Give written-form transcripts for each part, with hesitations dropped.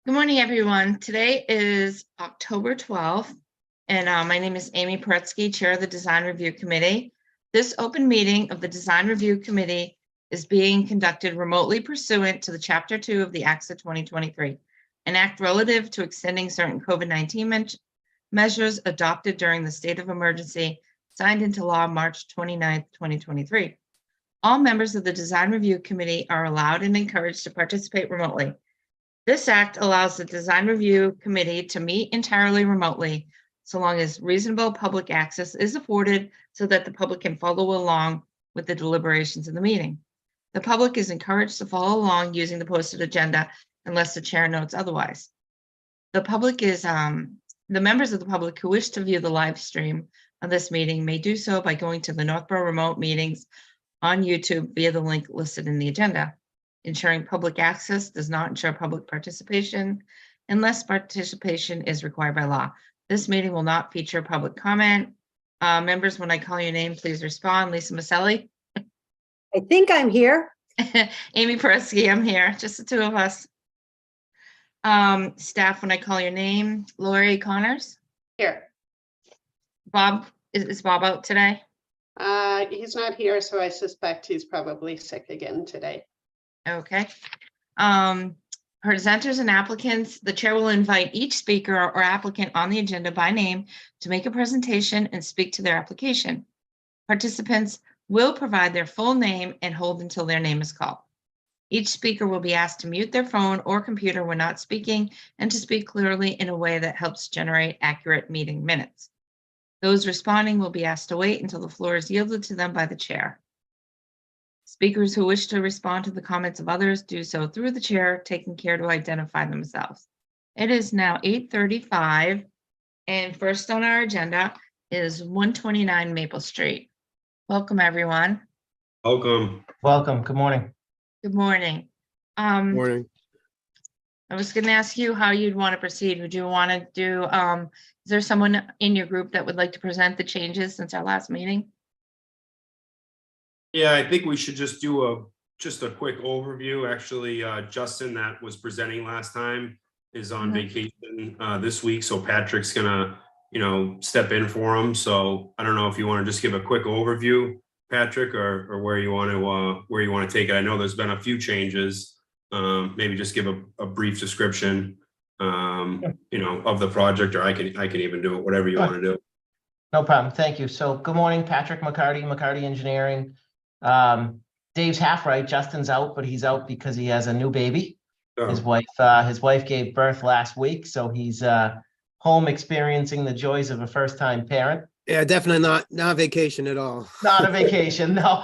Good morning, everyone. Today is October 12th, and my name is Amy Paretsky, Chair of the Design Review Committee. This open meeting of the Design Review Committee is being conducted remotely pursuant to the Chapter 2 of the Acts of 2023, an act relative to extending certain COVID-19 measures adopted during the state of emergency, signed into law March 29th, 2023. All members of the Design Review Committee are allowed and encouraged to participate remotely. This act allows the Design Review Committee to meet entirely remotely, so long as reasonable public access is afforded so that the public can follow along with the deliberations of the meeting. The public is encouraged to follow along using the posted agenda unless the chair notes otherwise. The members of the public who wish to view the live stream of this meeting may do so by going to the Northborough Remote Meetings on YouTube via the link listed in the agenda. Ensuring public access does not ensure public participation unless participation is required by law. This meeting will not feature public comment. Members, when I call your name, please respond. Lisa Maselli. I think I'm here. Amy Paretsky, I'm here, just the two of us. Staff, when I call your name, Lori Connors. Here. Bob, is Bob out today? He's not here, so I suspect he's probably sick again today. Okay. Presenters and applicants, the chair will invite each speaker or applicant on the agenda by name to make a presentation and speak to their application. Participants will provide their full name and hold until their name is called. Each speaker will be asked to mute their phone or computer when not speaking and to speak clearly in a way that helps generate accurate meeting minutes. Those responding will be asked to wait until the floor is yielded to them by the chair. Speakers who wish to respond to the comments of others do so through the chair, taking care to identify themselves. It is now 8:35, and first on our agenda is 129 Maple Street. Welcome, everyone. Welcome. Welcome. Good morning. Good morning. Morning. I was going to ask you how you'd want to proceed. Would you want to do, is there someone in your group that would like to present the changes since our last meeting? Yeah, I think we should just do a quick overview. Actually, Justin, that was presenting last time, is on vacation this week, so Patrick's gonna, step in for him. So I don't know if you want to just give a quick overview, Patrick, or where you want to take it. I know there's been a few changes. Maybe just give a brief description, of the project, or I can even do it, whatever you want to do. No problem. Thank you. So good morning, Patrick McCarty Engineering. Dave's half right. Justin's out, but he's out because he has a new baby. Oh. His wife gave birth last week, so he's home experiencing the joys of a first-time parent. Yeah, definitely not vacation at all. Not a vacation, no.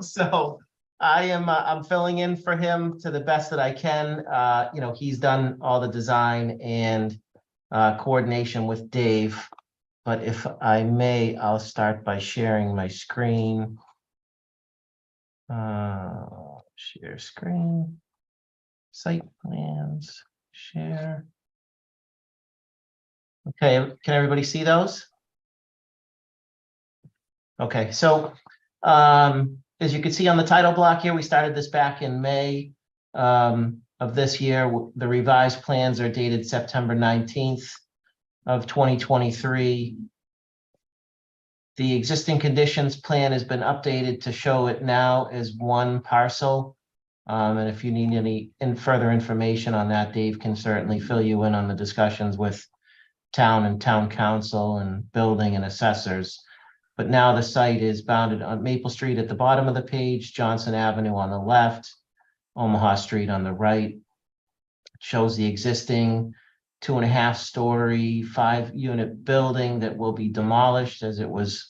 So I'm filling in for him to the best that I can. He's done all the design and coordination with Dave. But if I may, I'll start by sharing my screen. Share screen, site plans, share. Okay, can everybody see those? Okay, so as you can see on the title block here, we started this back in May of this year. The revised plans are dated September 19th. Of 2023. The existing conditions plan has been updated to show it now as one parcel. And if you need any further information on that, Dave can certainly fill you in on the discussions with town and town council and building and assessors. But now the site is bounded on Maple Street at the bottom of the page, Johnson Avenue on the left, Omaha Street on the right. It shows the existing 2.5-story, 5-unit building that will be demolished as it was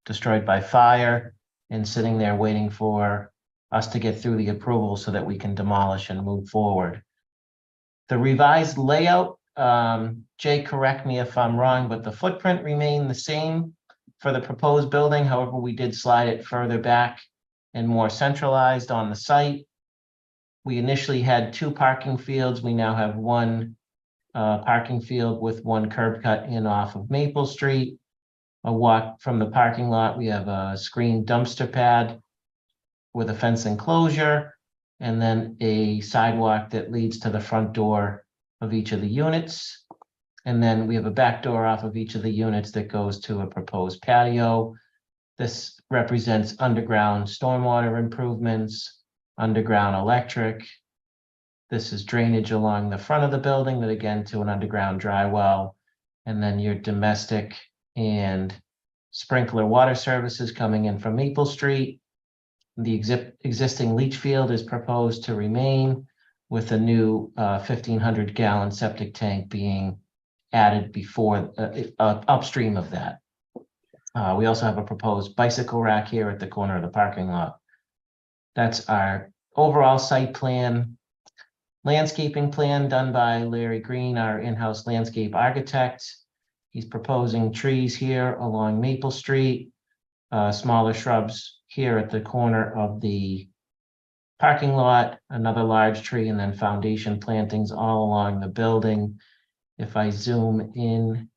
destroyed by fire and sitting there waiting for us to get through the approval so that we can demolish and move forward. The revised layout, Jay, correct me if I'm wrong, but the footprint remained the same for the proposed building. However, we did slide it further back and more centralized on the site. We initially had 2 parking fields. We now have 1 parking field with 1 curb cut in off of Maple Street. A walk from the parking lot, we have a screened dumpster pad with a fence enclosure. and then a sidewalk that leads to the front door of each of the units. And then we have a back door off of each of the units that goes to a proposed patio. This represents underground stormwater improvements, underground electric. This is drainage along the front of the building, that again to an underground dry well. And then your domestic and sprinkler water services coming in from Maple Street. The existing leach field is proposed to remain, with a new 1,500 gallon septic tank being added before upstream of that. We also have a proposed bicycle rack here at the corner of the parking lot. That's our overall site plan. Landscaping plan done by Larry Green, our in-house landscape architect. He's proposing trees here along Maple Street, smaller shrubs here at the corner of the parking lot, another large tree, and then foundation plantings all along the building. If I zoom in,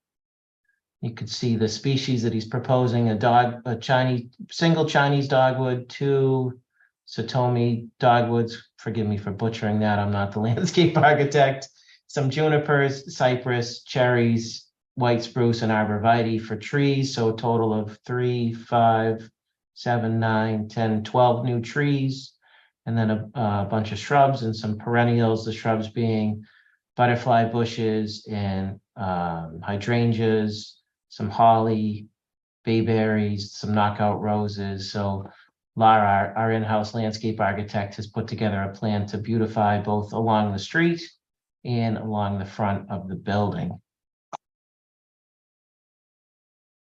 you could see the species that he's proposing: a single Chinese dogwood, 2 Satomi dogwoods. Forgive me for butchering that. I'm not the landscape architect. Some junipers, cypress, cherries, white spruce, and arborvitae for trees. So a total of 3, 5, 7, 9, 10, 12 new trees. And then a bunch of shrubs and some perennials, the shrubs being butterfly bushes and hydrangeas, some holly, bayberries, some knockout roses. So Lara, our in-house landscape architect, has put together a plan to beautify both along the street and along the front of the building.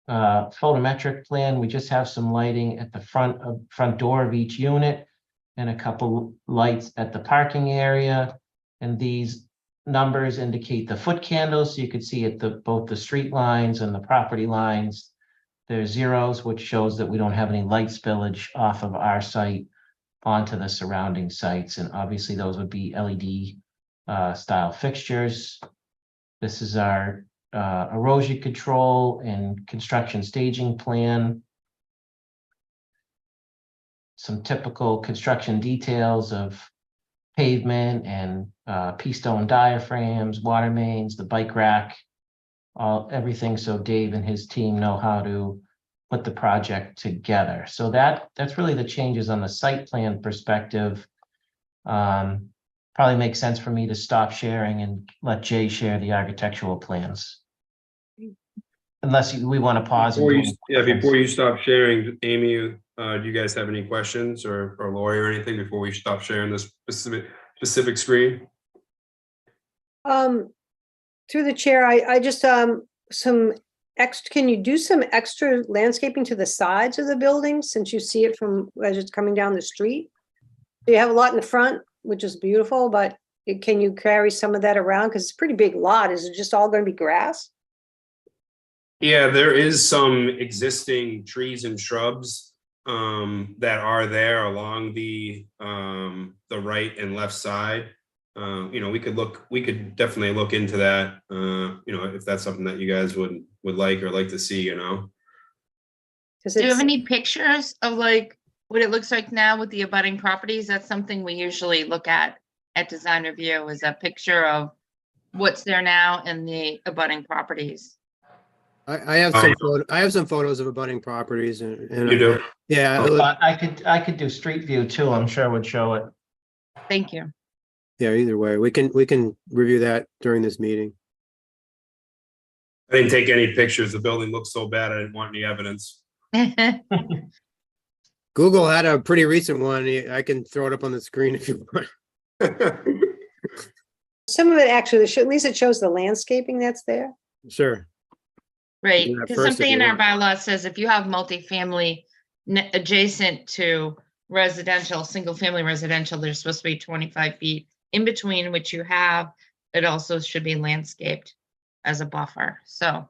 Photometric plan, we just have some lighting at the front door of each unit and a couple lights at the parking area. And these numbers indicate the foot candles. So you could see at both the street lines and the property lines, there's zeros, which shows that we don't have any light spillage off of our site onto the surrounding sites. And obviously those would be LED style fixtures. This is our erosion control and construction staging plan. Some typical construction details of pavement and P-stone diaphragms, water mains, the bike rack, everything. So Dave and his team know how to put the project together. So that's really the changes on the site plan perspective. Probably makes sense for me to stop sharing and let Jay share the architectural plans. Unless we want to pause. Before you stop sharing, Amy, do you guys have any questions or Lori or anything before we stop sharing this specific screen? Through the chair, I just, can you do some extra landscaping to the sides of the building, since you see it from as it's coming down the street? You have a lot in the front, which is beautiful, but can you carry some of that around? Because it's a pretty big lot. Is it just all going to be grass? Yeah, there is some existing trees and shrubs that are there along the right and left side. We could definitely look into that. If that's something that you guys would like to see. Do you have any pictures of like what it looks like now with the abutting properties? That's something we usually look at design review, is a picture of what's there now and the abutting properties. I have some photos of abutting properties and You do? yeah. I could do street view too. I'm sure it would show it. Thank you. Yeah, either way, we can review that during this meeting. I didn't take any pictures. The building looks so bad. I didn't want any evidence. Google had a pretty recent one. I can throw it up on the screen if you want. Some of it actually, at least it shows the landscaping that's there. Sure. Right, Do that because first if something you in our want. bylaw says if you have multifamily adjacent to residential, single-family residential, there's supposed to be 25 feet in between, which you have. It also should be landscaped as a buffer, so.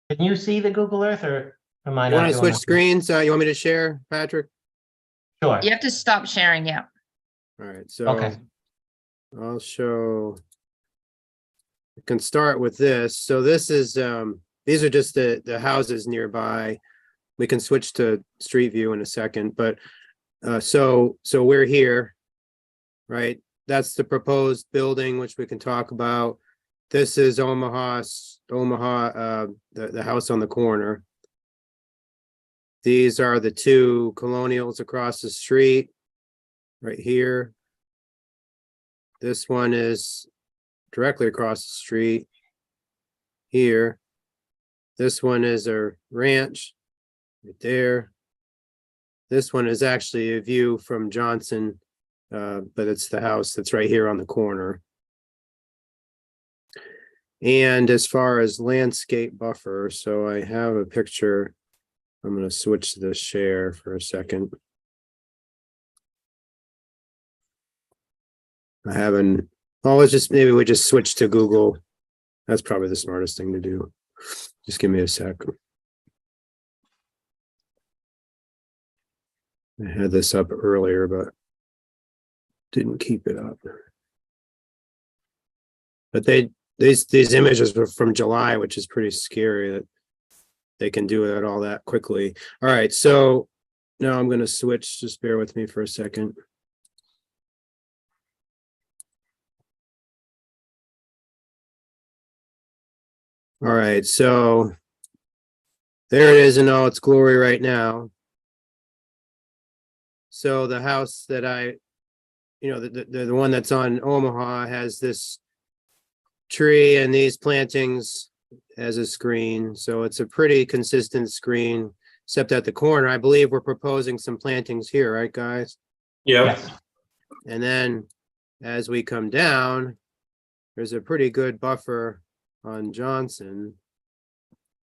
Can you see the Google Earth, or am I You not want to doing switch that? screens? You want me to share, Patrick? Sure. You have to stop sharing, yeah. All right, so Okay. I'll show. I can start with this. So this is these are just the houses nearby. We can switch to street view in a second, but So we're here, right? That's the proposed building, which we can talk about. This is Omaha, the house on the corner. These are the two colonials across the street, right here. This one is directly across the street here. This one is a ranch right there. This one is actually a view from Johnson, but it's the house that's right here on the corner. And as far as landscape buffer, so I have a picture. I'm going to switch to the share for a second. I haven't, oh, let's just, maybe we just switch to Google. That's probably the smartest thing to do. Just give me a sec. I had this up earlier, but didn't keep it up. But these images were from July, which is pretty scary that they can do it all that quickly. All right, so now I'm going to switch. Just bear with me for a second. All right, so there it is in all its glory right now. So the house that the one that's on Omaha has this tree and these plantings as a screen. So it's a pretty consistent screen, except at the corner. I believe we're proposing some plantings here, right, guys? Yeah. Yes. And then as we come down, there's a pretty good buffer on Johnson.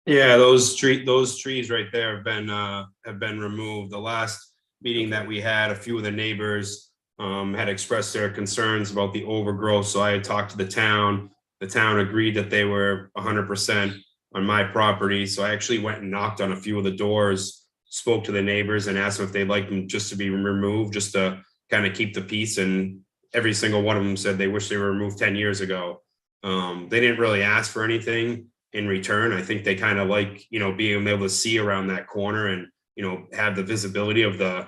Yeah, those trees right there have been removed. The last meeting that we had, a few of the neighbors had expressed their concerns about the overgrowth. So I had talked to the town. The town agreed that they were 100% on my property. So I actually went and knocked on a few of the doors, spoke to the neighbors and asked them if they'd like them just to be removed, just to kind of keep the peace. And every single one of them said they wish they were removed 10 years ago. They didn't really ask for anything in return. I think they kind of like, being able to see around that corner and, have the visibility of the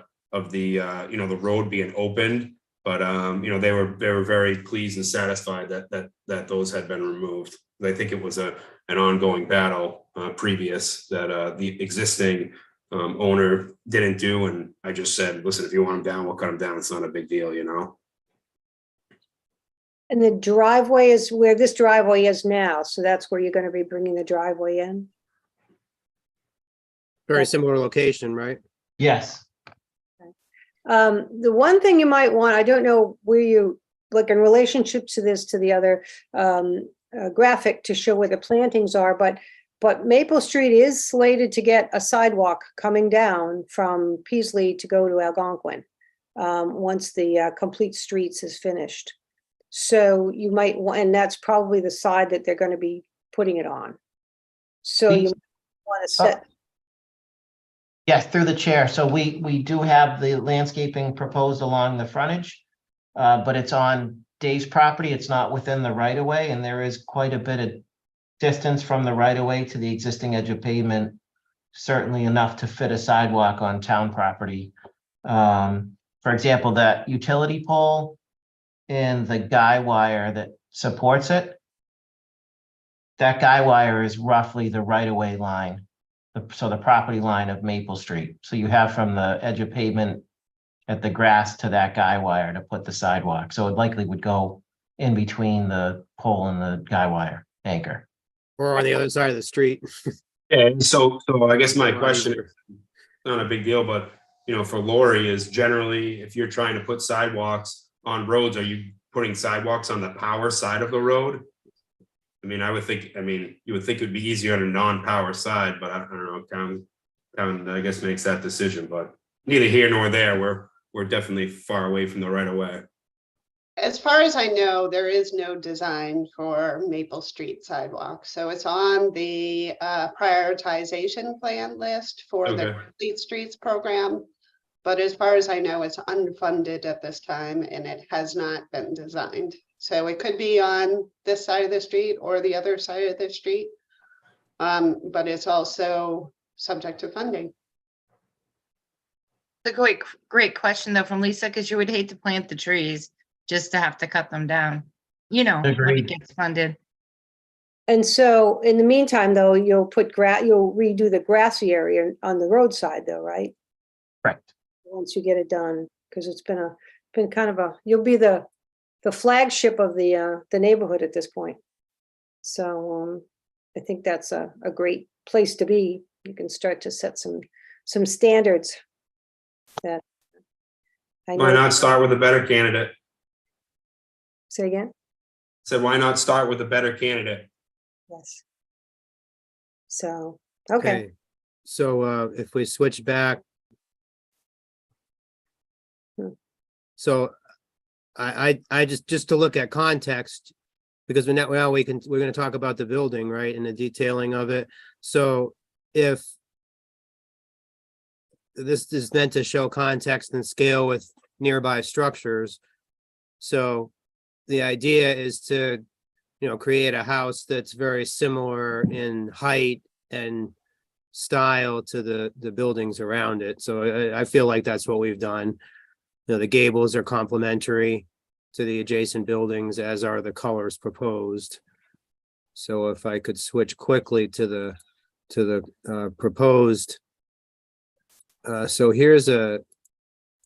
road being opened. But, they were very pleased and satisfied that those had been removed. I think it was an ongoing battle previous that the existing owner didn't do. And I just said, listen, if you want them down, we'll cut them down. It's not a big deal, And the driveway is where this driveway is now. So that's where you're going to be bringing the driveway in. Very similar location, right? Yes. The one thing you might want, I don't know where you, like in relationship to this, to the other graphic to show where the plantings are, but Maple Street is slated to get a sidewalk coming down from Peasley to go to Algonquin once the complete streets is finished. So you might want, and that's probably the side that they're going to be putting it on. So you want to set. Yes, through the chair. So we do have the landscaping proposed along the frontage, but it's on Dave's property. It's not within the right of way, and there is quite a bit of distance from the right of way to the existing edge of pavement, certainly enough to fit a sidewalk on town property. For example, that utility pole and the guy wire that supports it, that guy wire is roughly the right of way line. So the property line of Maple Street. So you have from the edge of pavement at the grass to that guy wire to put the sidewalk. So it likely would go in between the pole and the guy wire anchor. Or on the other side of the street. Yeah. So I guess my question is not a big deal, but for Lori is generally if you're trying to put sidewalks on roads, are you putting sidewalks on the power side of the road? I mean, you would think it would be easier on a non-power side, but I don't know. Kevin, I guess makes that decision, but neither here nor there. We're definitely far away from the right of way. As far as I know, there is no design for Maple Street sidewalk. So it's on the prioritization plan list for the Complete Streets program. But as far as I know, it's unfunded at this time and it has not been designed. So it could be on this side of the street or the other side of the street. But it's also subject to funding. The great question though from Lisa, because you would hate to plant the trees just to have to cut them down. You know, when it Agreed. gets funded. And so in the meantime, though, you'll redo the grassy area on the roadside though, right? Correct. Once you get it done, because it's been kind of you'll be the flagship of the neighborhood at this point. So I think that's a great place to be. You can start to set some standards that I Why know. not start with a better candidate? Say again? Said, why not start with a better candidate? Yes. So, okay. So if we switch back. Hmm. So I just to look at context, because we're going to talk about the building, right, and the detailing of it. So if this is meant to show context and scale with nearby structures. So the idea is to, create a house that's very similar in height and style to the buildings around it. So I feel like that's what we've done. The gables are complementary to the adjacent buildings, as are the colors proposed. So if I could switch quickly to the proposed. So here's a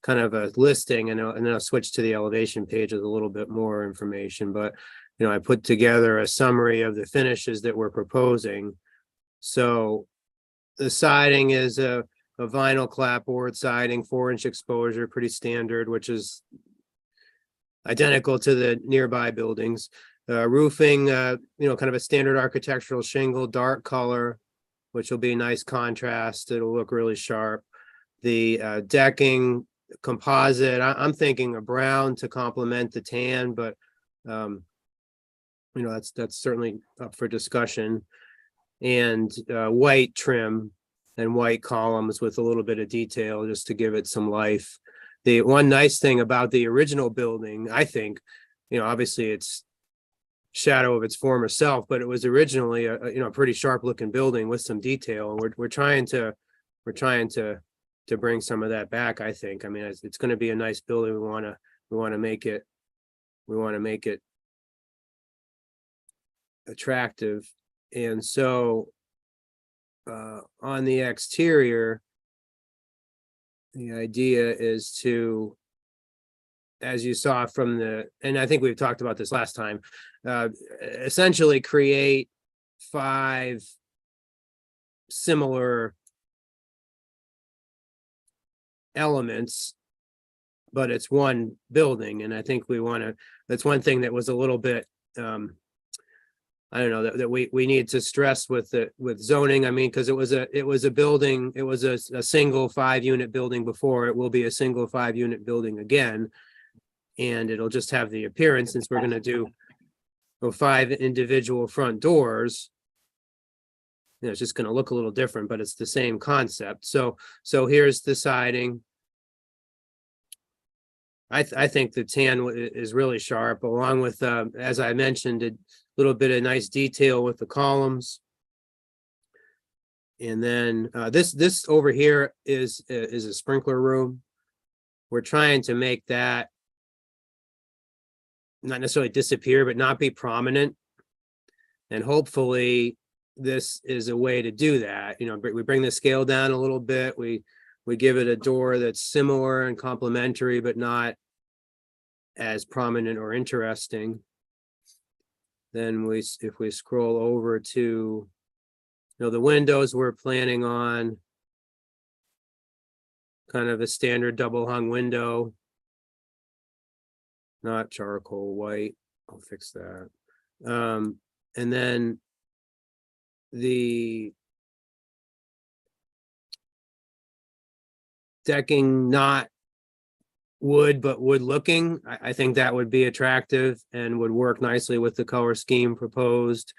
kind of a listing, and then I'll switch to the elevation page with a little bit more information. But I put together a summary of the finishes that we're proposing. So the siding is a vinyl clapboard siding, 4-inch exposure, pretty standard, which is identical to the nearby buildings. Roofing, kind of a standard architectural shingle, dark color, which will be a nice contrast. It'll look really sharp. The decking, composite, I'm thinking a brown to complement the tan, but that's certainly up for discussion. And white trim and white columns with a little bit of detail just to give it some life. The one nice thing about the original building, I think, obviously it's shadow of its former self, but it was originally a pretty sharp looking building with some detail. And we're trying to bring some of that back. I think. I mean, it's going to be a nice building. We want to make it attractive. And so on the exterior, the idea is to, as you saw from and I think we've talked about this last time, essentially create 5 similar elements, but it's one building. And I think that's one thing that was a little bit, I don't know, that we need to stress with zoning. I mean, because it was a building, it was a single 5-unit building before. It will be a single 5-unit building again. And it'll just have the appearance, since we're going to do 5 individual front doors. It's just going to look a little different, but it's the same concept. So here's the siding. I think the tan is really sharp, along with, as I mentioned, a little bit of nice detail with the columns. And then this over here is a sprinkler room. We're trying to make that not necessarily disappear, but not be prominent. And hopefully this is a way to do that. We bring the scale down a little bit. We give it a door that's similar and complementary, but not as prominent or interesting. Then if we scroll over to, the windows, we're planning on kind of a standard double hung window, not charcoal white. I'll fix that. And then the decking, not wood, but wood looking. I think that would be attractive and would work nicely with the color scheme proposed.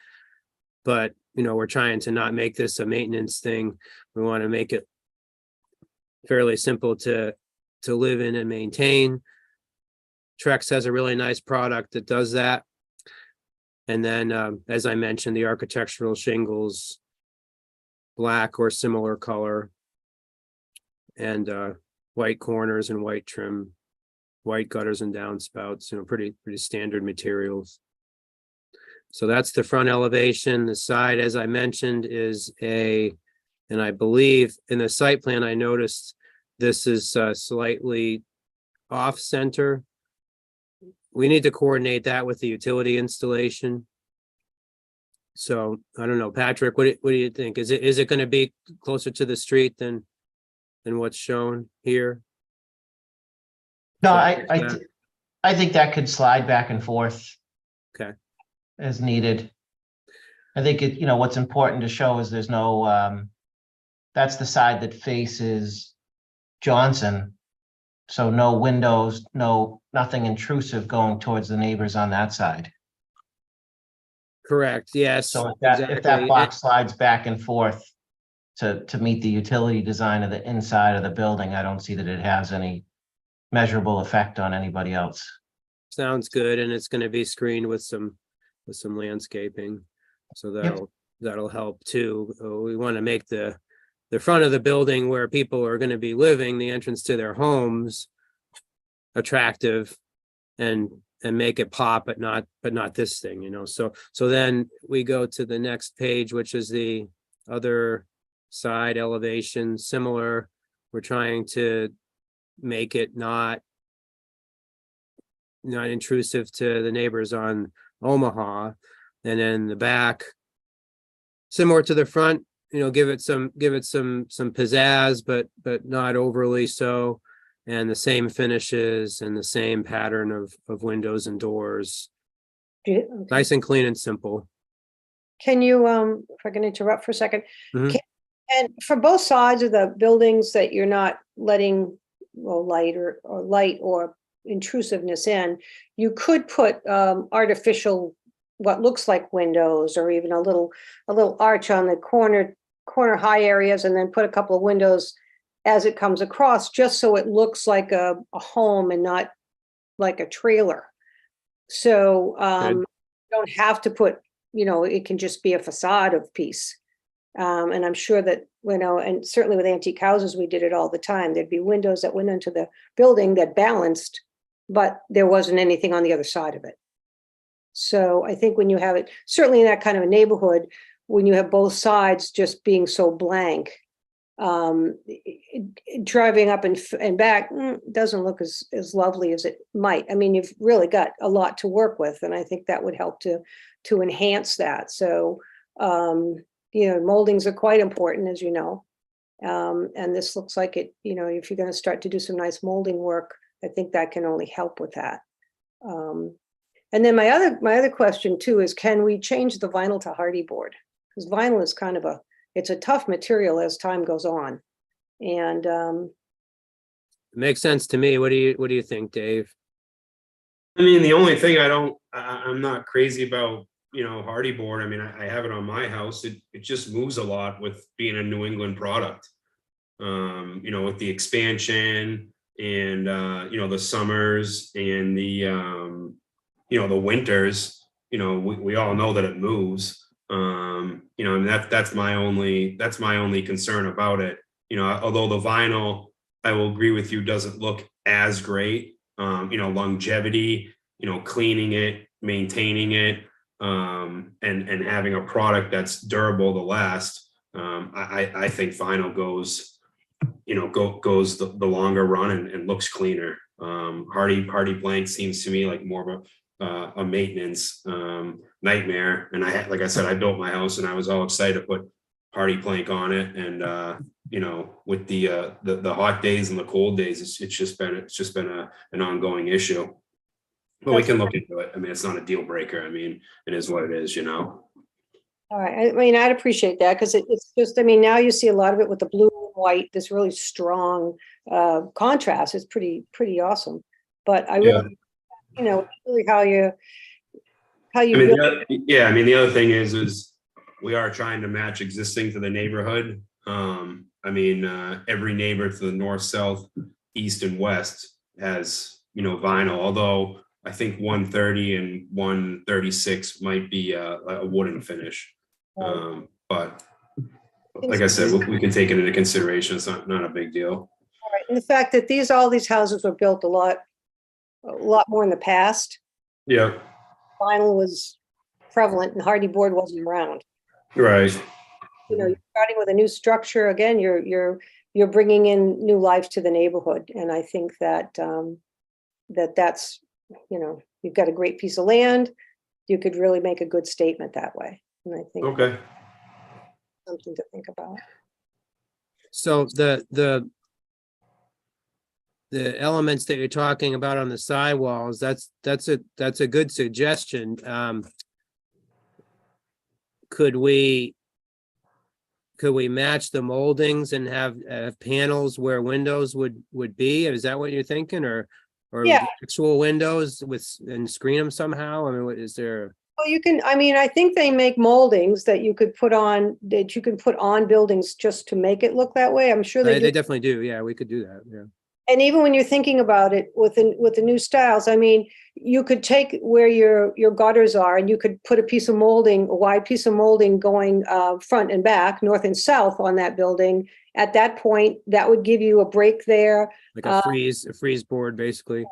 But, we're trying to not make this a maintenance thing. We want to make it fairly simple to live in and maintain. Trex has a really nice product that does that. And then, as I mentioned, the architectural shingles, black or similar color. And white corners and white trim, white gutters and downspouts, pretty standard materials. So that's the front elevation. The side, as I mentioned, is and I believe in the site plan, I noticed this is slightly off center. We need to coordinate that with the utility installation. So I don't know, Patrick, what do you think? Is it going to be closer to the street than what's shown here? No, I think that could slide back and forth. Okay. As needed. I think what's important to show is there's no, that's the side that faces Johnson. So no windows, nothing intrusive going towards the neighbors on that side. Correct, yes. So if that exactly. box slides back and forth to meet the utility design of the inside of the building, I don't see that it has any measurable effect on anybody else. Sounds good, and it's going to be screened with some landscaping, so that'll help too. We want to make the front of the building where people are going to be living, the entrance to their homes, attractive, and make it pop, but not this thing, So then we go to the next page, which is the other side elevation, similar. We're trying to make it not intrusive to the neighbors on Omaha. And then the back, similar to the front, give it some pizzazz, but not overly so. And the same finishes and the same pattern of windows and doors. Okay. Nice and clean and simple. Can you, if I can interrupt for a second? Mhm. And for both sides of the buildings that you're not letting light or intrusiveness in, you could put artificial, what looks like windows, or even a little arch on the corner high areas, and then put a couple of windows as it comes across, just so it looks like a home and not like a trailer. So you don't have to put, it can just be a facade of piece. And I'm sure that, and certainly with antique houses, we did it all the time. There'd be windows that went into the building that balanced, but there wasn't anything on the other side of it. So I think when you have it, certainly in that kind of a neighborhood, when you have both sides just being so blank, driving up and back doesn't look as lovely as it might. I mean, you've really got a lot to work with, and I think that would help to enhance that. So, moldings are quite important, as you know. And this looks like it, if you're going to start to do some nice molding work, I think that can only help with that. And then my other question too is, can we change the vinyl to hardy board? Because vinyl is kind of it's a tough material as time goes on. And Makes sense to me. What do you think, Dave? I mean, the only thing I'm not crazy about, hardy board. I mean, I have it on my house. It just moves a lot with being a New England product. With the expansion and the summers and the winters, we all know that it moves. And that's my only concern about it. Although the vinyl, I will agree with you, doesn't look as great. Longevity, cleaning it, maintaining it, and having a product that's durable to last. I think vinyl goes the longer run and looks cleaner. Hardy blank seems to me like more of a maintenance nightmare. And like I said, I built my house and I was all excited to put hardy plank on it. And with the hot days and the cold days, it's just been an ongoing issue. But we can look into it. I mean, it's not a deal breaker. I mean, it is what it is, All right. I mean, I'd appreciate that, because it's just, I mean, now you see a lot of it with the blue and white, this really strong contrast. It's pretty awesome. But I really, really how you I mean, build. I mean, the other thing is we are trying to match existing to the neighborhood. I mean, every neighbor to the north, south, east, and west has, vinyl, although I think 130 and 136 might be a wooden finish. But like I said, we can take it into consideration. It's not a big deal. Right, and the fact that all these houses were built a lot more in the past. Yeah, Vinyl was prevalent and hardy board wasn't around. right. You know, you're starting with a new structure, again, you're bringing in new life to the neighborhood. And I think that, that's, you know, you've got a great piece of land. You could really make a good statement that way. And I think Okay. that's something to think about. So the elements that you're talking about on the sidewalls, that's a good suggestion. Could we match the moldings and have panels where windows would be? Is that what you're thinking, or Yeah. actual windows and screen them somehow? I mean, what is there? Well, you can, I mean, I think they make moldings that you could put on, buildings just to make it look that way. I'm sure they They do. definitely do. Yeah, we could do that. Yeah. And even when you're thinking about it with the new styles, I mean, you could take where your gutters are and you could put a wide piece of molding going front and back, north and south on that building. At that point, that would give you a break there. Like a freeze board, basically.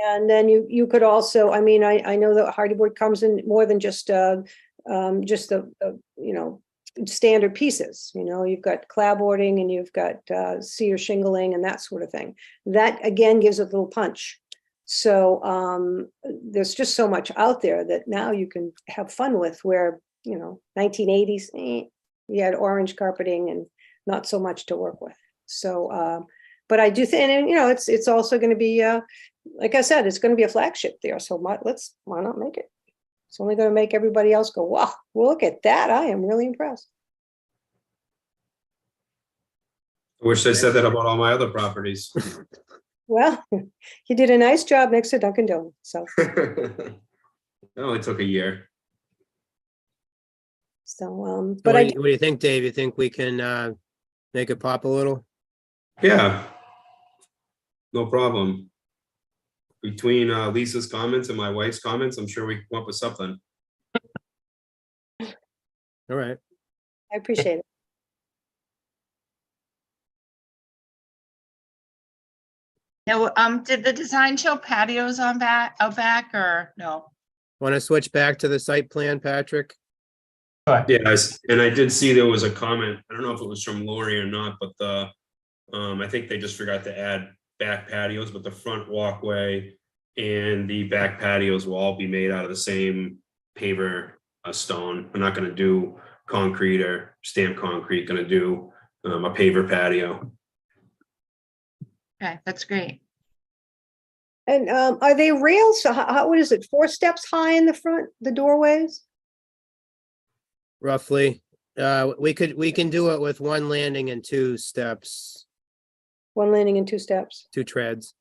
And then you could also, I mean, I know that hardy board comes in more than just the you know, standard pieces. You know, you've got clapboarding and you've got cedar shingling and that sort of thing. That again gives it a little punch. So there's just so much out there that now you can have fun with, where, you know, 1980s, you had orange carpeting and not so much to work with. So, but I do think, and you know, it's also going to be, like I said, it's going to be a flagship there. So why not make it? It's only going to make everybody else go, wow, look at that. I am really impressed. I wish I said that about all my other properties. Well, you did a nice job next to Dunkin' Donuts. So, It only took a year. but What do you think, Dave? You think we can make it pop a little? Yeah. No problem. Between Lisa's comments and my wife's comments, I'm sure we can come up with something. All right. I appreciate it. Now, did the design show patios out back or no? Want to switch back to the site plan, Patrick? Yes, and I did see there was a comment. I don't know if it was from Lori or not, but I think they just forgot to add back patios, but the front walkway and the back patios will all be made out of the same paver stone. We're not going to do concrete or stamped concrete. Going to do a paver patio. Okay, that's great. And are they rails? So what is it? 4 steps high in the front, the doorways? Roughly. We can do it with 1 landing and 2 steps, 1 landing and 2 steps. 2 treads.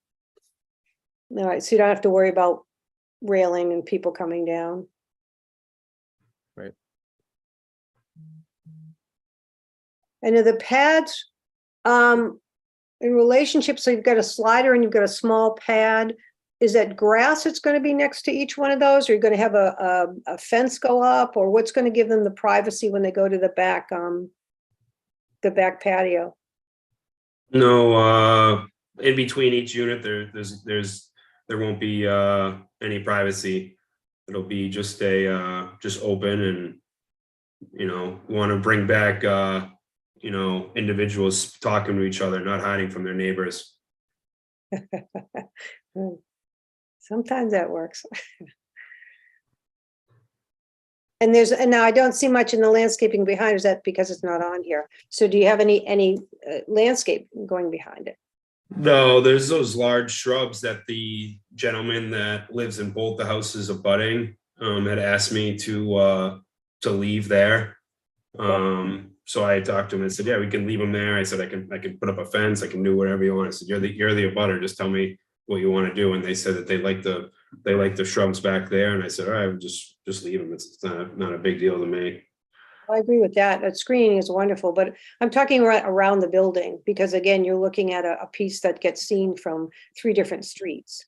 All right, so you don't have to worry about railing and people coming down. Right. And are the pads in relationship, so you've got a slider and you've got a small pad. Is that grass that's going to be next to each one of those? Or you're going to have a fence go up, or what's going to give them the privacy when they go to the back patio? No, in between each unit, there won't be any privacy. It'll be just just open, and you know, want to bring back you know, individuals talking to each other, not hiding from their neighbors. Sometimes that works. And now I don't see much in the landscaping behind. Is that because it's not on here? So do you have any landscape going behind it? No, there's those large shrubs that the gentleman that lives in both the houses abutting had asked me to leave there. So I talked to him and said, yeah, we can leave them there. I said, I can put up a fence. I can do whatever you want. I said, you're the abutter. Just tell me what you want to do. And they said that they like the shrubs back there. And I said, all right, just leave them. It's not a big deal to me. I agree with that. That screening is wonderful, but I'm talking around the building, because again, you're looking at a piece that gets seen from 3 different streets.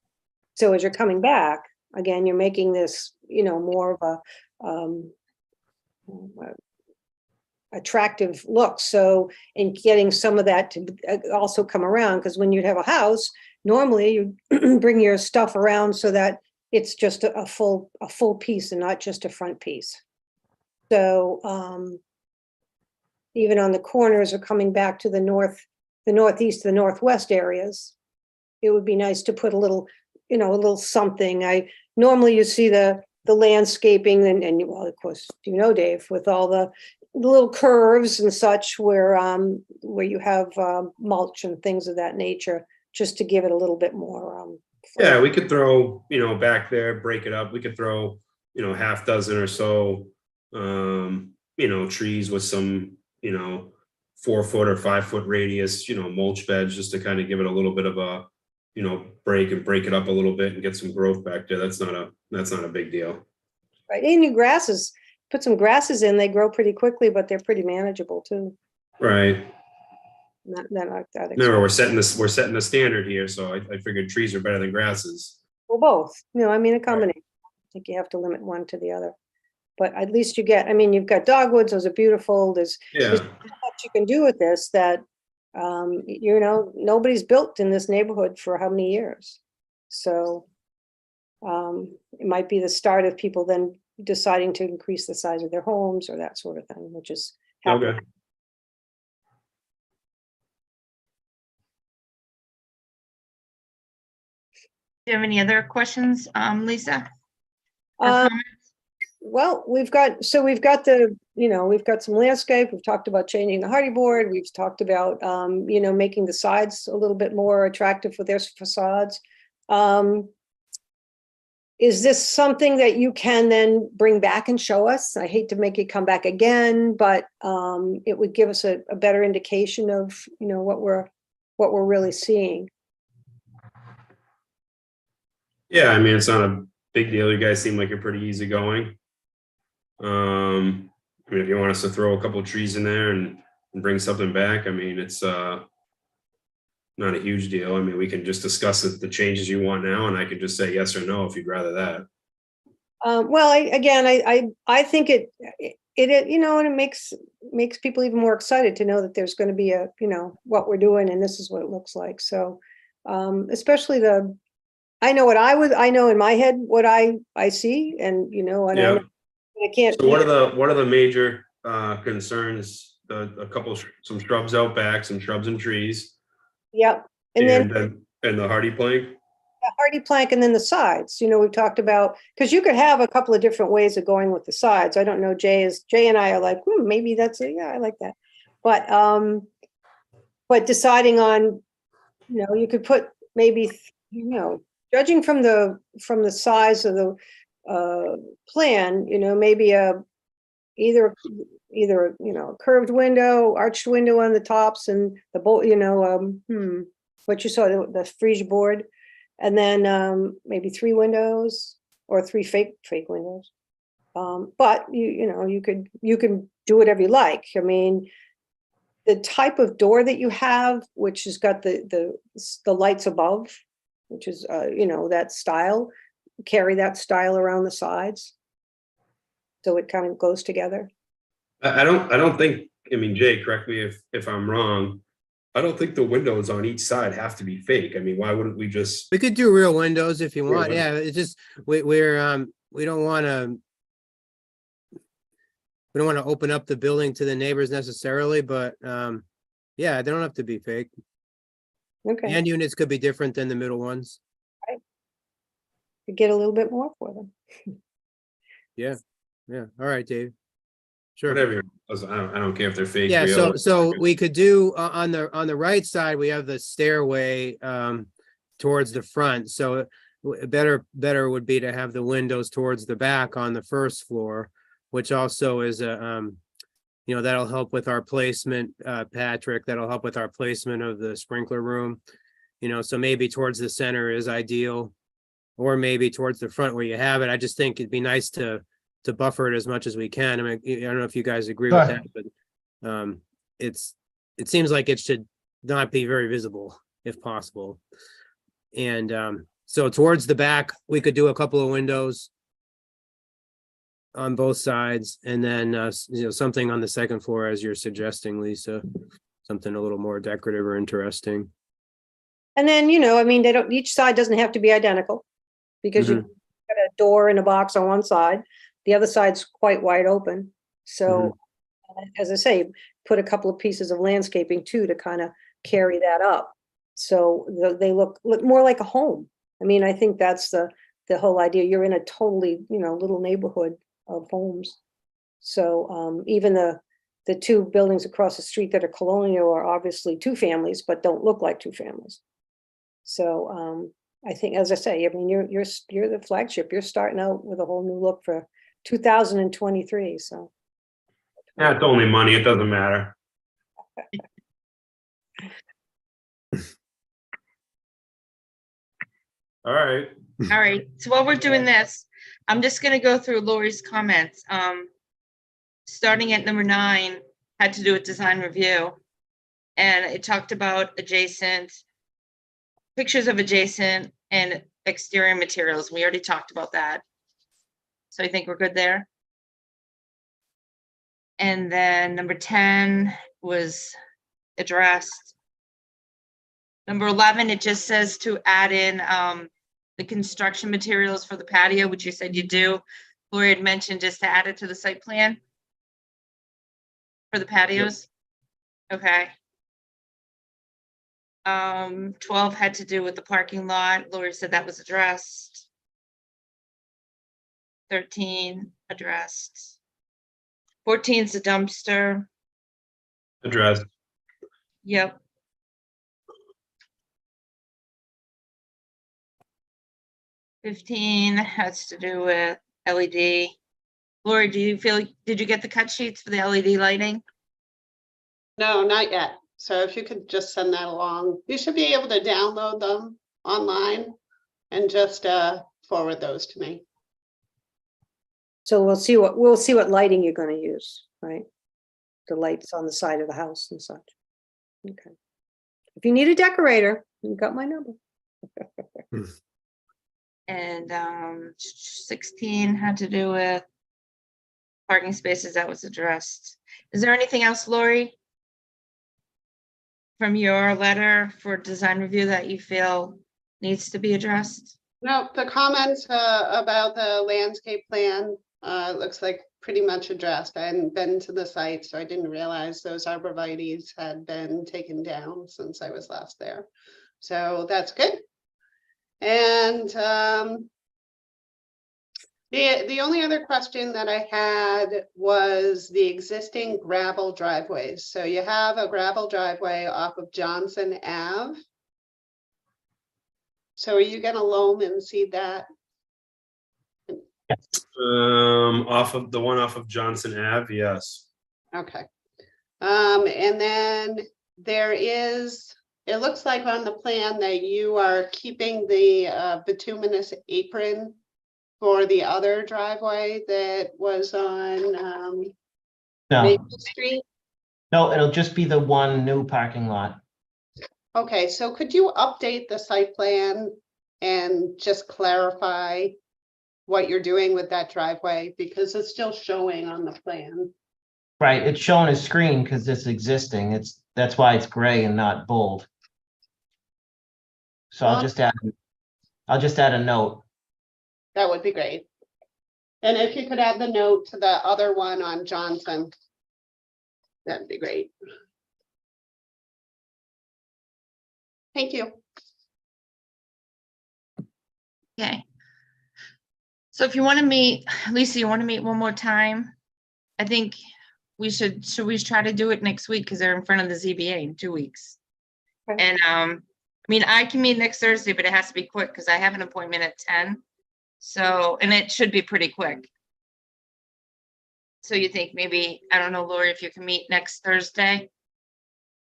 So as you're coming back, again, you're making this, you know, more of a attractive look. So in getting some of that to also come around, because when you'd have a house, normally you bring your stuff around so that it's just a full piece and not just a front piece. So even on the corners or coming back to the northeast, the northwest areas, it would be nice to put a little, a little something. Normally you see the landscaping and well, of course, Dave, with all the little curves and such where you have mulch and things of that nature, just to give it a little bit more. Yeah, we could throw, back there, break it up. We could throw, half dozen or so, trees with some, 4 foot or 5 foot radius, mulch beds, just to kind of give it a little bit of a, break it up a little bit and get some growth back there. That's not a big deal. Right, and your grasses, put some grasses in, they grow pretty quickly, but they're pretty manageable too. Right. Not that Remember, expensive. we're setting the standard here, so I figured trees are better than grasses. Well, both, a combination. I think you have to limit one to the other. But at least you've got dogwoods, those are beautiful. There's Yeah. so much you can do with this that, nobody's built in this neighborhood for how many years? So it might be the start of people then deciding to increase the size of their homes or that sort of thing, which is happening. Okay. Do you have any other questions, Lisa? Or Uh, comments? Well, we've got some landscape. We've talked about changing the hardy board. We've talked about, making the sides a little bit more attractive for their facades. Is this something that you can then bring back and show us? I hate to make it come back again, but it would give us a better indication of, what we're really seeing. Yeah, I mean, it's not a big deal. You guys seem like you're pretty easygoing. If you want us to throw a couple of trees in there and bring something back, I mean, it's not a huge deal. I mean, we can just discuss the changes you want now, and I can just say yes or no if you'd rather that. Well, I think it and it makes people even more excited to know that there's going to be what we're doing and this is what it looks like. So, especially I know in my head what I see, and Yeah. I can't. So what are the major concerns? Some shrubs out back, some shrubs and trees, Yep, and then and the hardy plank. the hardy plank, and then the sides. We've talked about, because you could have a couple of different ways of going with the sides. I don't know. Jay and I are like, maybe that's I like that, but deciding on, you could put maybe judging from the size of the plan, maybe either a curved window, arched window on the tops, and the bolt, what you saw, the frieze board, and then maybe 3 windows or 3 fake windows. But you can do whatever you like. I mean, the type of door that you have, which has got the lights above, which is that style, carry that style around the sides, so it kind of goes together. I don't think. I mean, Jay, correct me if I'm wrong. I don't think the windows on each side have to be fake. I mean, why wouldn't we just? We could do real windows if you Real want. windows. Yeah, it's just, we don't want to open up the building to the neighbors necessarily, but yeah, they don't have to be fake. Okay, And units could be different than the middle ones. to get a little bit more for them. Yeah. All right, Dave. Sure. Whatever. I don't care if they're fake. Yeah, real. so we could do on the right side, we have the stairway towards the front. So better would be to have the windows towards the back on the first floor, which also is that'll help with our placement, Patrick. That'll help with our placement of the sprinkler room. So maybe towards the center is ideal, or maybe towards the front where you have it. I just think it'd be nice to buffer it as much as we can. I mean, I don't know if you guys agree with that, but it seems like it should not be very visible if possible. And so towards the back, we could do a couple of windows. on both sides, and then, something on the second floor as you're suggesting, Lisa. Something a little more decorative or interesting. And then, I mean, each side doesn't have to be identical because you got a door and a box on one side. The other side's quite wide open. So as I say, put a couple of pieces of landscaping too to kind of carry that up. So they look more like a home. I mean, I think that's the whole idea. You're in a totally, little neighborhood of homes. So even the two buildings across the street that are colonial are obviously two families, but don't look like two families. So I think, as I say, I mean, you're the flagship. You're starting out with a whole new look for 2023. So Yeah, it's only money. It doesn't matter. All right. All right, so while we're doing this, I'm just gonna go through Lori's comments. Starting at number 9, had to do with design review. And it talked about pictures of adjacent and exterior materials. We already talked about that. So I think we're good there. And then number 10 was addressed. Number 11, it just says to add in the construction materials for the patio, which you said you do. Lori had mentioned just to add it to the site plan for the patios. Okay. 12 had to do with the parking lot. Lori said that was addressed. 13 addressed. 14 is the dumpster. Addressed. Yep. $15 has to do with LED. Lori, did you get the cut sheets for the LED lighting? No, not yet. So if you could just send that along, you should be able to download them online and just forward those to me. so we'll see what lighting you're going to use, right? The lights on the side of the house and such. Okay. If you need a decorator, you got my number. And 16 had to do with parking spaces. That was addressed. Is there anything else, Lori, from your letter for design review that you feel needs to be addressed? No, the comments about the landscape plan looks like pretty much addressed. I hadn't been to the site, so I didn't realize those arborvitaes had been taken down since I was last there. So that's good. And the only other question that I had was the existing gravel driveways. So you have a gravel driveway off of Johnson Ave. So are you gonna loam and seed that? Off of the one off of Johnson Ave, yes. Okay. And then it looks like on the plan that you are keeping the bituminous apron for the other driveway that was on No, Maple Street. no, it'll just be the one new parking lot. Okay, so could you update the site plan and just clarify what you're doing with that driveway? Because it's still showing on the plan. Right, it's shown as screen because it's existing. That's why it's gray and not bold. So I'll just add a note. That would be great. And if you could add the note to the other one on Johnson, that'd be great. Thank you. Okay. So if you want to meet, Lisa, you want to meet one more time? I think should we try to do it next week because they're in front of the ZBA in 2 weeks. Okay. And I mean, I can meet next Thursday, but it has to be quick because I have an appointment at 10. So, and it should be pretty quick. So you think maybe, I don't know, Lori, if you can meet next Thursday?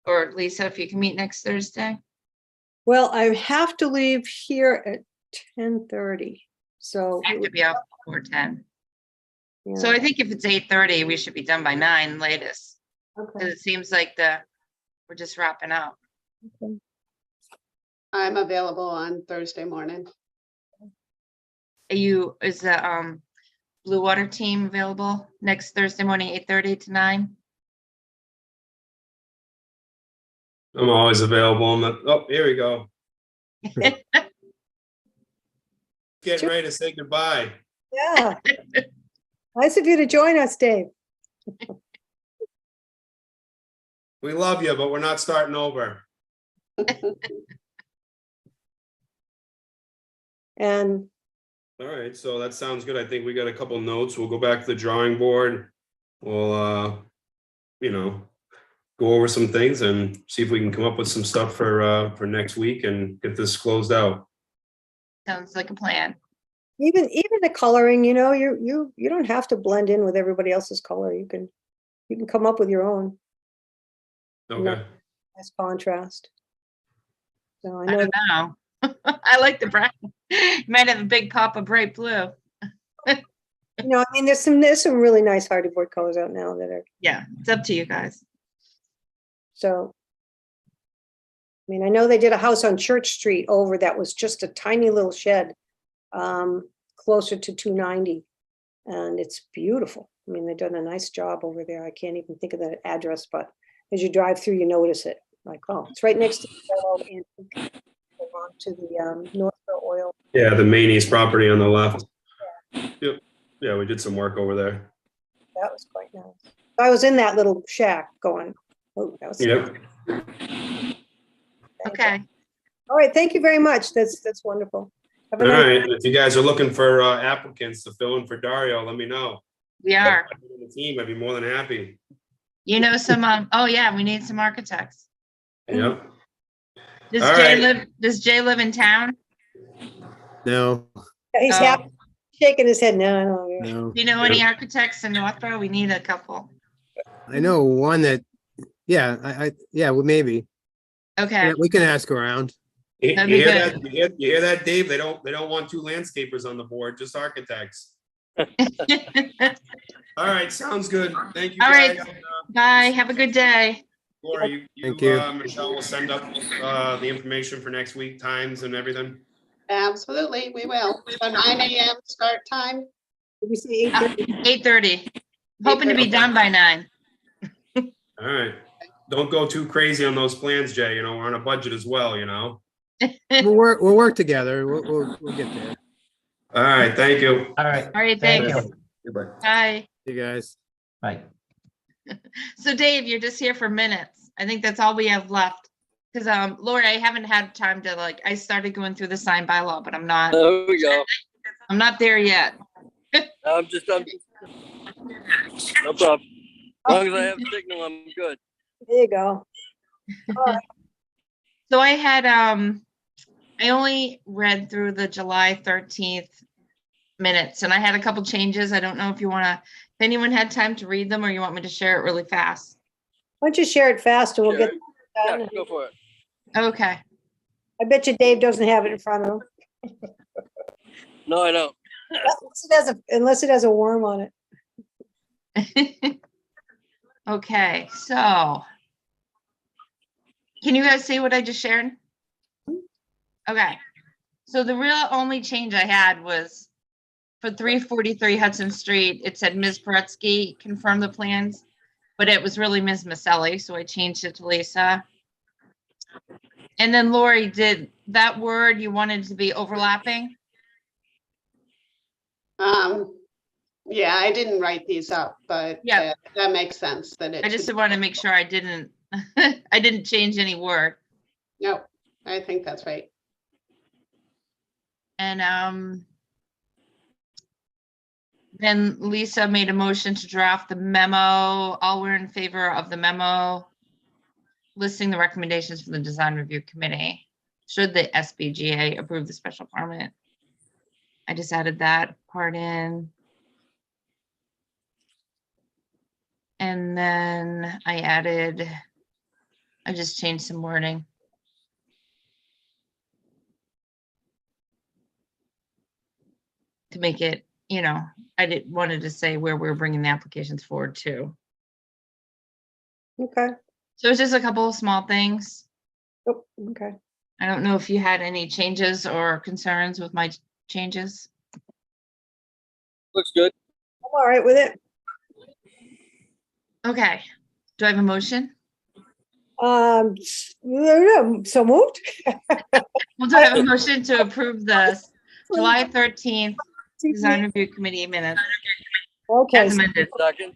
Or Lisa, if you can meet next Thursday? Well, I have to leave here at 10:30. So I have to be out before 10. yeah, So I think if it's 8:30, we should be done by 9 latest. okay. Because it seems like we're just wrapping up. I'm available on Thursday morning. Is the Blue Water team available next Thursday morning, 8:30 to 9? I'm always available. Oh, here we go. Getting ready to say goodbye. Yeah. Nice of you to join us, Dave. We love you, but we're not starting over. And All right, so that sounds good. I think we got a couple notes. We'll go back to the drawing board. We'll, you know, go over some things and see if we can come up with some stuff for next week and get this closed out. Sounds like a plan. even the coloring, you know, you don't have to blend in with everybody else's color. You can come up with your own Okay. nice contrast. So I I know don't know. I like the brown. You might have a big pop of bright blue. I mean, there's some really nice hardyboard colors out now that are, Yeah, it's up to you guys. so. I mean, I know they did a house on Church Street over that was just a tiny little shed, closer to 290. And it's beautiful. I mean, they've done a nice job over there. I can't even think of the address, but as you drive through, you notice it. Like, oh, it's right next to the yellow antique, to the Northville Oil. Yeah, the Maney's property on the left. Yep. Yeah, we did some work over there. That was quite nice. I was in that little shack going, oh, that was. Yep. Okay. All right, thank you very much. That's wonderful. Have a All nice. right. If you guys are looking for applicants to fill in for Dario, let me know. We are. The team, I'd be more than happy. You know some, oh yeah, we need some architects. Yep. Does All Jay right. live in town? No, He's Oh. happy, shaking his head. No. no. Do you know any architects in Northborough? We need a couple. I know one that, yeah, yeah, well, maybe. Okay. Yeah, we can ask around. You That'd be hear good. that? You hear that, Dave? They don't want two landscapers on the board, just architects. All right, sounds good. Thank you, All right. guys. Bye. Have a good day. Laura, Thank you. Michelle will send up the information for next week, times and everything. Absolutely, we will. So 9 a.m. start time. Did we say 8:30? 8:30. Hoping to be done by 9. All right. Don't go too crazy on those plans, Jay. You know, we're on a budget as well, you know. We'll work together. We'll get there. All right, thank you. All right, All right, thank thanks. you. Goodbye. Bye. You guys. Bye. So Dave, you're just here for minutes. I think that's all we have left. Because Lori, I haven't had time to I started going through the sign bylaw, but I'm not there yet. I'm no problem. As long as I have signal, I'm good. There you go. So I had I only read through the July 13th minutes and I had a couple changes. I don't know if anyone had time to read them or you want me to share it really fast. Why don't you share it fast and we'll Share get it. it Yeah, done. go for it. Okay. I bet you Dave doesn't have it in front of him. No, I don't. Unless it has a worm on it. Okay, so can you guys see what I just shared? Okay, so the real only change I had was for 343 Hudson Street, it said Ms. Paretsky confirmed the plans, but it was really Ms. Maselli, so I changed it to Lisa. And then Lori, did that word you wanted to be overlapping? Yeah, I didn't write these up, but Yeah. that makes sense that it I just should. want to make sure I didn't change any word. No, I think that's right. And then Lisa made a motion to draft the memo. All were in favor of the memo listing the recommendations for the design review committee. Should the SBGA approve the special permit? I just added that part in. And then I just changed some wording. To make it, I wanted to say where we're bringing the applications forward to. Okay. So it's just a couple of small things. Oh, okay. I don't know if you had any changes or concerns with my changes. Looks good. all right with it. Okay. Do I have a motion? So moved. Well, do I have a motion to approve the July 13th Design Review Committee minutes Okay, as amended? Second.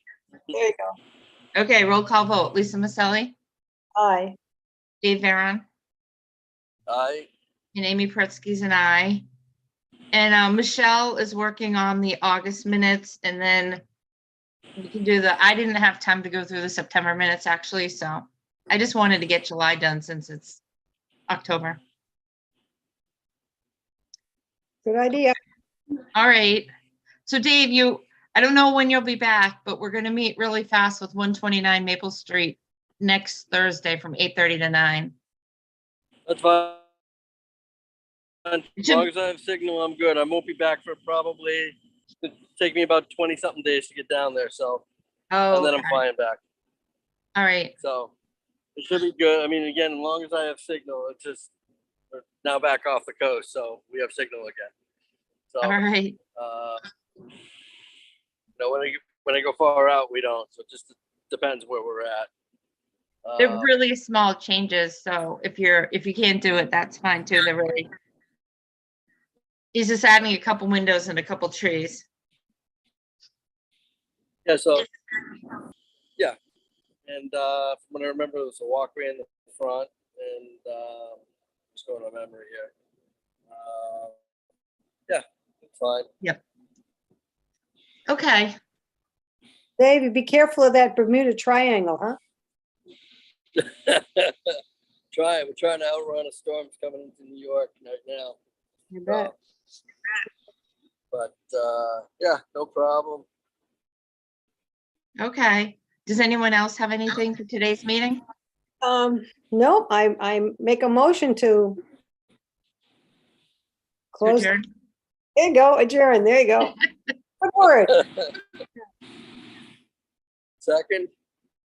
there you go. Okay, roll call vote. Lisa Maselli, Aye. Dave Varon, Aye. and Amy Pretsky's an aye. And Michelle is working on the August minutes, and then we can do I didn't have time to go through the September minutes actually, so I just wanted to get July done since it's October. Good idea. All right. So Dave, I don't know when you'll be back, but we're gonna meet really fast with 129 Maple Street next Thursday from 8:30 to 9. That's fine. As Jim- long as I have signal, I'm good. I won't be back for probably, it'll take me about 20 something days to get down there. So, Oh, and then I'm okay. flying back. All right. So it should be good. I mean, again, as long as I have signal, it's just we're now back off the coast. So we have signal again. So, All right. when I go far out, we don't. So it just depends where we're at. They're really small changes, so if you can't do it, that's fine too. He's just adding a couple windows and a couple trees. Yeah. So, yeah. And from what I remember, there was a walkway in the front, and just going on memory here. Yeah, it's fine. Okay. Dave, be careful of that Bermuda Triangle, huh? We're trying to outrun a storm that's coming into New York right now. You bet. But yeah, no problem. Okay. Does anyone else have anything for today's meeting? No, I make a motion to To close. adjourn? There you go, adjourn. There you go. Good word. Second.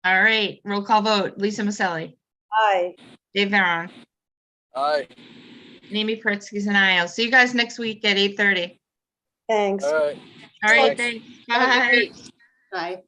All right. Roll call vote. Lisa Maselli, Aye. Dave Varon, Aye. and Amy Pritzky's and I. I'll see you guys next week at 8:30. Thanks. All right. All right. Thanks. Thanks. Bye. Bye.